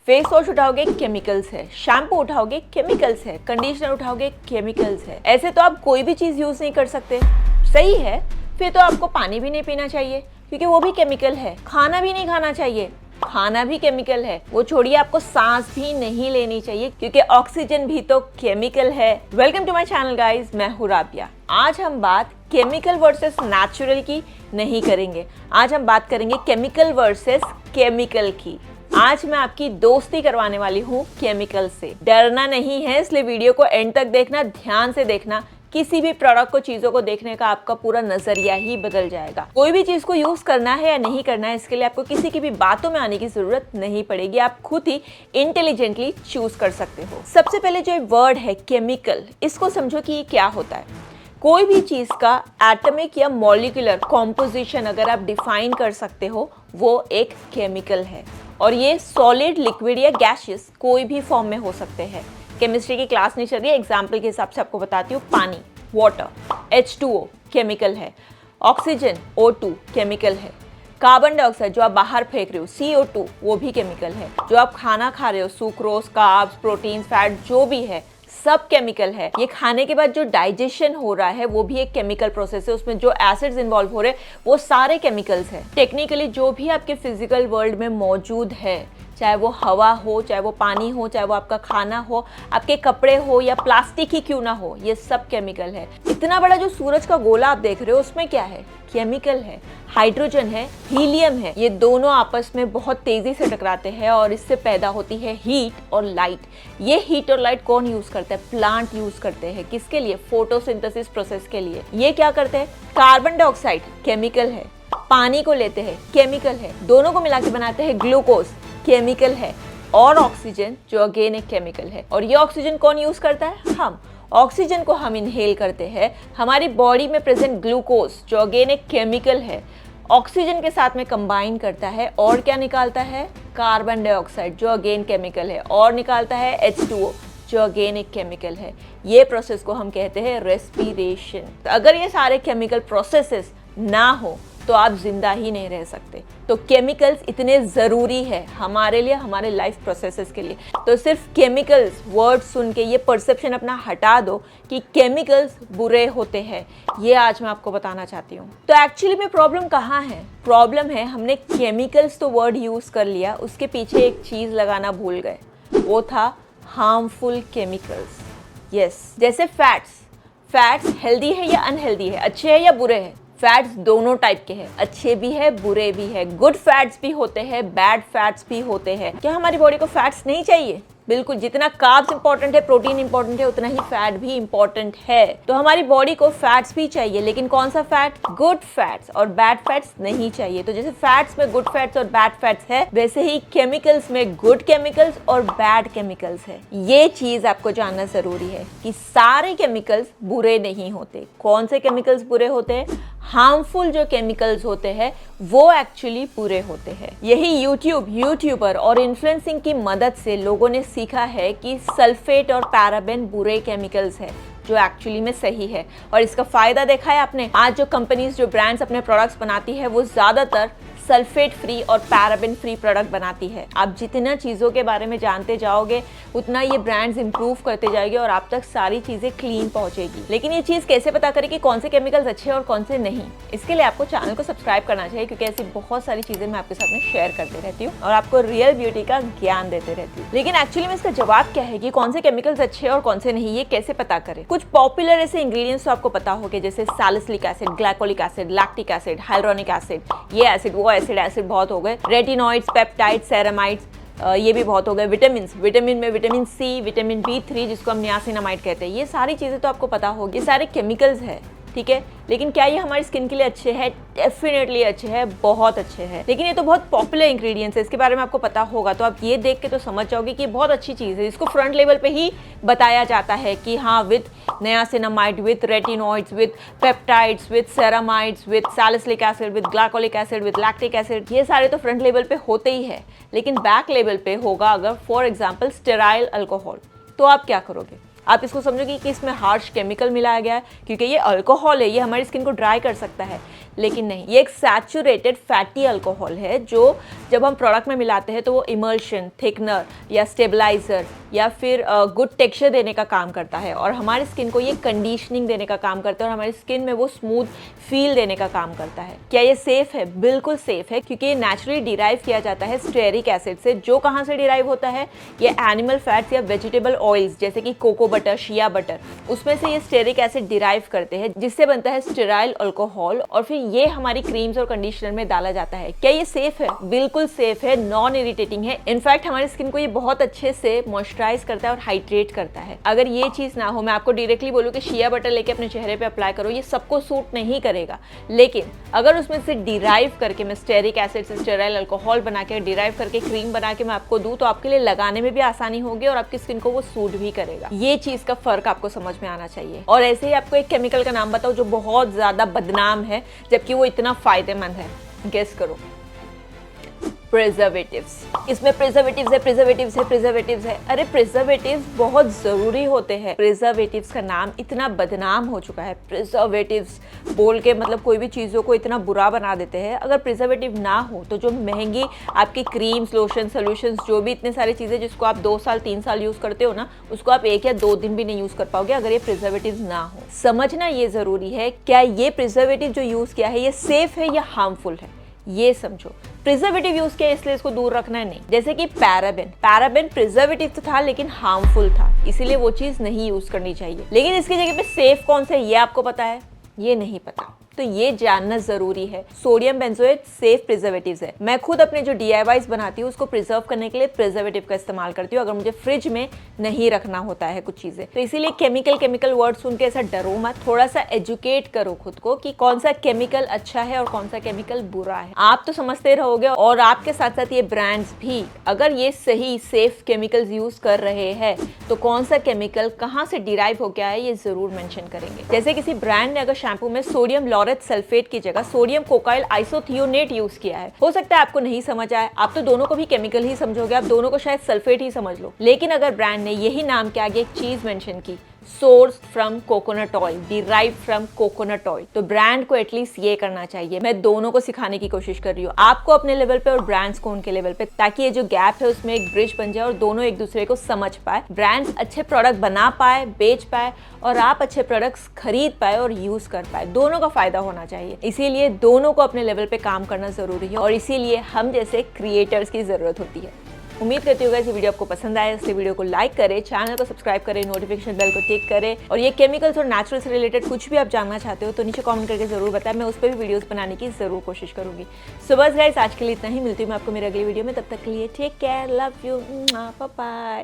Face wash उठाओगे chemicals है, shampoo उठाओगे chemicals है, conditioner उठाओगे chemicals है। ऐसे तो आप कोई भी चीज यूज नहीं कर सकते। सही है, फिर तो आपको पानी भी नहीं पीना चाहिए क्योंकि वो भी केमिकल है। खाना भी नहीं खाना चाहिए, खाना भी केमिकल है। वो छोड़िए, आपको सांस भी नहीं लेनी चाहिए क्योंकि ऑक्सीजन भी तो केमिकल है। Welcome to my channel guys, मैं हूं राबिया। आज हम बात केमिकल वर्सेस नेचुरल की नहीं करेंगे, आज हम बात करेंगे केमिकल वर्सेस केमिकल की। आज मैं आपकी दोस्ती करवाने वाली हूँ केमिकल से। डरना नहीं है, इसलिए वीडियो को एंड तक देखना, ध्यान से देखना। किसी भी प्रोडक्ट को, चीजों को देखने का आपका पूरा नजरिया ही बदल जाएगा। कोई भी चीज को यूज करना है या नहीं करना है, इसके लिए आपको किसी की भी बातों में आने की जरूरत नहीं पड़ेगी। आप खुद ही इंटेलिजेंटली चूज कर सकते हो। सबसे पहले जो वर्ड है केमिकल, इसको समझो कि ये क्या होता है। कोई भी चीज का एटॉमिक या मॉलिक्यूलर कॉम्पोजिशन अगर आप डिफाइन कर सकते हो, वो एक केमिकल है। और ये सॉलिड, लिक्विड या गैसियस कोई भी फॉर्म में हो सकते हैं। केमिस्ट्री की क्लास नहीं चल रही है, एग्जाम्पल के हिसाब से आपको बताती हूँ। पानी, वाटर, H2O केमिकल है। ऑक्सीजन O2 केमिकल है। कार्बन डाइऑक्साइड जो आप बाहर फेंक रहे हो CO2 वो भी केमिकल है। जो आप खाना खा रहे हो, सुक्रोज, कार्ब्स, प्रोटीन, फैट जो भी है, सब केमिकल है। ये खाने के बाद जो डाइजेशन हो रहा है वो भी एक केमिकल प्रोसेस है। उसमें जो एसिड्स इन्वॉल्व हो रहे हैं वो सारे केमिकल्स हैं। टेक्निकली जो भी आपके फिजिकल वर्ल्ड में मौजूद है, चाहे वो हवा हो, चाहे वो पानी हो, चाहे वो आपका खाना हो, आपके कपड़े हो या प्लास्टिक ही क्यों ना हो, ये सब केमिकल है। इतना बड़ा जो सूरज का गोला आप देख रहे हो, उसमें क्या है? केमिकल है। हाइड्रोजन है, हीलियम है। ये दोनों आपस में बहुत तेजी से टकराते हैं और इससे पैदा होती है हीट और लाइट। ये हीट और लाइट कौन यूज करता है? प्लांट यूज करते हैं। किसके लिए? फोटोसिंथेसिस प्रोसेस के लिए। ये क्या करते हैं? कार्बन डाइऑक्साइड केमिकल है। पानी को लेते हैं, केमिकल है। दोनों को मिला के बनाते हैं ग्लूकोज, केमिकल है। और ऑक्सीजन जो अगेन एक केमिकल है। और ये ऑक्सीजन कौन यूज करता है? हम। ऑक्सीजन को हम इनहेल करते हैं। हमारी बॉडी में प्रेजेंट ग्लूकोज जो अगेन एक केमिकल है, ऑक्सीजन के साथ में कंबाइन करता है और क्या निकालता है? कार्बन डाइऑक्साइड जो अगेन केमिकल है, और निकालता है H2O जो अगेन एक केमिकल है। ये प्रोसेस को हम कहते हैं रेस्पिरेशन। तो अगर ये सारे केमिकल प्रोसेसेस ना हो तो आप जिंदा ही नहीं रह सकते। तो केमिकल्स इतने ज़रूरी है हमारे लिए, हमारे लाइफ प्रोसेसेस के लिए। तो सिर्फ केमिकल्स वर्ड सुन के ये परसेप्शन अपना हटा दो कि केमिकल्स बुरे होते हैं। ये आज मैं आपको बताना चाहती हूँ। तो एक्चुअली में प्रॉब्लम कहाँ है? प्रॉब्लम है हमने केमिकल्स तो वर्ड यूज़ कर लिया, उसके पीछे एक चीज़ लगाना भूल गए। वो था हार्मफुल केमिकल्स। यस, जैसे फैट्स हेल्दी है या अनहेल्दी है, अच्छे है या बुरे हैं? फैट्स दोनों टाइप के हैं, अच्छे भी है, बुरे भी है। गुड फैट्स भी होते हैं, बैड फैट्स भी होते हैं। क्या हमारी बॉडी को फैट्स नहीं चाहिए? बिल्कुल। जितना कार्ब्स इंपॉर्टेंट है, प्रोटीन इंपॉर्टेंट है, उतना ही फैट भी इंपॉर्टेंट है। तो हमारी बॉडी को फैट्स भी चाहिए, लेकिन कौन सा फैट? Good fats. और बैड फैट्स नहीं चाहिए। तो जैसे फैट्स में गुड फैट्स और बैड फैट्स है, वैसे ही केमिकल्स में गुड केमिकल्स और बैड केमिकल्स है। ये चीज आपको जानना जरूरी है कि सारे केमिकल्स बुरे नहीं होते। कौन से केमिकल्स बुरे होते हैं? हार्मफुल जो केमिकल्स होते हैं वो एक्चुअली बुरे होते हैं। यही यूट्यूबर और इन्फ्लुएंसिंग की मदद से लोगों ने सीखा है कि सल्फेट और पैराबेन बुरे केमिकल्स है, जो एक्चुअली में सही है। और इसका फायदा देखा है आपने? आज जो कंपनीज, जो ब्रांड्स अपने प्रोडक्ट्स बनाती है, वो ज्यादातर सल्फेट फ्री और पैराबेन फ्री प्रोडक्ट बनाती है। आप जितना चीज़ों के बारे में जानते जाओगे, उतना ये ब्रांड्स इंप्रूव करते जाएंगे और आप तक सारी चीज़ें क्लीन पहुंचेगी। लेकिन ये चीज़ कैसे पता करें कि कौन से केमिकल्स अच्छे हैं और कौन से नहीं? इसके लिए आपको चैनल को सब्सक्राइब करना चाहिए, क्योंकि ऐसी बहुत सारी चीज़ें मैं आपके साथ में शेयर करते रहती हूँ और आपको रियल ब्यूटी का ज्ञान देते रहती हूँ। लेकिन एक्चुअली में इसका जवाब क्या है कि कौन से केमिकल्स अच्छे हैं और कौन से नहीं, ये कैसे पता करें? कुछ पॉपुलर ऐसे इंग्रेडिएंट्स तो आपको पता होंगे, जैसे salicylic acid, glycolic acid, lactic acid, hyaluronic acid, ये एसिड वो एसिड बहुत हो गए। रेटिनॉइड्स, पेप्टाइड्स, सेरामाइड्स, ये भी बहुत हो गए। विटामिन में विटामिन C, विटामिन B3 जिसको हम नियासिनामाइड कहते हैं, ये सारी चीज़ें तो आपको पता होगी। ये सारे केमिकल्स हैं, ठीक है। लेकिन क्या ये हमारी स्किन के लिए अच्छे हैं? डेफिनेटली अच्छे हैं, बहुत अच्छे हैं। लेकिन ये तो बहुत पॉपुलर इंग्रेडिएंट्स है, इसके बारे में आपको पता होगा, तो आप ये देख के तो समझ जाओगे कि ये बहुत अच्छी चीज़ है। इसको फ्रंट लेवल पे ही बताया जाता है कि हाँ, with niacinamide, with retinoids, with peptides, with ceramides, with salicylic acid, with glycolic acid, with lactic acid, ये सारे तो फ्रंट लेवल पे होते ही है। लेकिन बैक लेवल पे होगा अगर फॉर एग्जाम्पल स्टेराइल अल्कोहल, तो आप क्या करोगे? आप इसको समझोगे कि इसमें हार्श केमिकल मिलाया गया है, क्योंकि ये अल्कोहल है, ये हमारी स्किन को ड्राई कर सकता है। लेकिन नहीं, ये एक सैचुरेटेड फैटी अल्कोहल है जो जब हम प्रोडक्ट में मिलाते हैं तो वो इमल्शन, थिकनर या स्टेबलाइजर या फिर गुड टेक्सचर देने का काम करता है और हमारी स्किन को ये कंडीशनिंग देने का काम करता है और हमारी स्किन में वो स्मूथ फील देने का काम करता है। क्या ये सेफ है? बिल्कुल सेफ है, क्योंकि ये नेचुरली डिराइव किया जाता है स्टेरिक एसिड से, जो कहाँ से डिराइव होता है? ये एनिमल फैट्स या वेजिटेबल ऑयल्स जैसे कि कोको बटर, शिया बटर, उसमें से ये स्टेरिक एसिड डिराइव करते हैं, जिससे बनता है स्टेराइल अल्कोहल और फिर ये हमारी क्रीम्स और कंडीशनर में डाला जाता है। क्या ये सेफ है? बिल्कुल सेफ है, नॉन इरिटेटिंग है। इनफैक्ट हमारी स्किन को ये बहुत अच्छे से मॉइस्चराइज करता है और हाइड्रेट करता है। अगर ये चीज ना हो, मैं आपको डायरेक्टली बोलूं कि शिया बटर लेके अपने चेहरे पे अप्लाई करो, ये सबको सूट नहीं करेगा, लेकिन अगर उसमें से डिराइव करके मैं स्टेरिक एसिड से स्टेराइल अल्कोहल बना के डिराइव करके क्रीम बना के मैं आपको दूं तो आपके लिए लगाने में भी आसानी होगी और आपकी स्किन को वो सूट भी करेगा। ये चीज का फर्क आपको समझ में आना चाहिए। और ऐसे ही आपको एक केमिकल का नाम बताओ जो बहुत ज्यादा बदनाम है जबकि वो इतना फायदेमंद है। गेस करो। प्रिजर्वेटिव्स। इसमें प्रिजर्वेटिव्स है। अरे प्रिजर्वेटिव्स बहुत जरूरी होते हैं। प्रिजर्वेटिव्स का नाम इतना बदनाम हो चुका है, प्रिजर्वेटिव्स बोल के मतलब कोई भी चीज़ों को इतना बुरा बना देते हैं। अगर प्रिजर्वेटिव ना हो तो जो महंगी आपकी क्रीम्स, लोशन, सोल्यूशंस, जो भी इतने सारी चीज़ें जिसको आप 2 साल 3 साल यूज़ करते हो ना, उसको आप 1 या 2 दिन भी नहीं यूज़ कर पाओगे अगर ये प्रिजर्वेटिव्स ना हो। समझना ये ज़रूरी है, क्या ये प्रिजर्वेटिव जो यूज़ किया है ये सेफ है या हार्मफुल है, ये समझो। प्रिजर्वेटिव यूज किया इसलिए इसको दूर रखना है नहीं। जैसे कि पैराबेन प्रिजर्वेटिव तो था लेकिन हार्मफुल था, इसीलिए वो चीज नहीं यूज करनी चाहिए। लेकिन इसकी जगह पे सेफ कौन सा है ये आपको पता है? ये नहीं पता, तो ये जानना जरूरी है। सोडियम बेंजोएट सेफ प्रिजर्वेटिव्स है। मैं खुद अपने जो DIYs बनाती हूँ उसको प्रिजर्व करने के लिए प्रिजर्वेटिव का इस्तेमाल करती हूँ, अगर मुझे फ्रिज में नहीं रखना होता है कुछ चीजें। तो इसीलिए केमिकल वर्ड सुन के ऐसा डरो मत, थोड़ा सा एजुकेट करो खुद को कि कौन सा केमिकल अच्छा है और कौन सा केमिकल बुरा है। आप तो समझते रहोगे और आपके साथ साथ ये ब्रांड्स भी, अगर ये सही सेफ केमिकल्स यूज कर रहे हैं तो कौन सा केमिकल कहाँ से डिराइव हो गया है ये जरूर मेंशन करेंगे। जैसे किसी ब्रांड ने अगर शैम्पू में सोडियम लॉरेट सल्फेट की जगह सोडियम कोकाइल आइसोथियोनेट यूज किया है, हो सकता है आपको नहीं समझ आए, आप तो दोनों को भी केमिकल ही समझोगे, आप दोनों को शायद सल्फेट ही समझ लो। लेकिन अगर ब्रांड ने यही नाम के आगे एक चीज मेंशन की, source from coconut oil, derive from coconut oil, तो ब्रांड को एटलीस्ट ये करना चाहिए। मैं दोनों को सिखाने की कोशिश कर रही हूँ, आपको अपने लेवल पे और ब्रांड्स को उनके लेवल पे, ताकि ये जो गैप है उसमें एक ब्रिज बन जाए और दोनों एक दूसरे को समझ पाए, ब्रांड्स अच्छे प्रोडक्ट बना पाए, बेच पाए और आप अच्छे प्रोडक्ट्स खरीद पाए और यूज कर पाए। दोनों का फायदा होना चाहिए, इसीलिए दोनों को अपने लेवल पे काम करना जरूरी है और इसीलिए हम जैसे क्रिएटर्स की जरूरत होती है। उम्मीद करती हूँ ये वीडियो आपको पसंद आया, इसलिए वीडियो को लाइक करें, चैनल को सब्सक्राइब करें, नोटिफिकेशन बेल को टिक करें और ये केमिकल्स और नेचुरल से रिलेटेड कुछ भी आप जानना चाहते हो तो नीचे कमेंट करके जरूर बताएं, मैं उस पर भी वीडियोस बनाने की जरूर कोशिश करूंगी। सो बस गाइस, आज के लिए इतना ही, मिलती हूँ मैं आपको मेरी अगली वीडियो में, तब तक के लिए take care, love you, bye bye.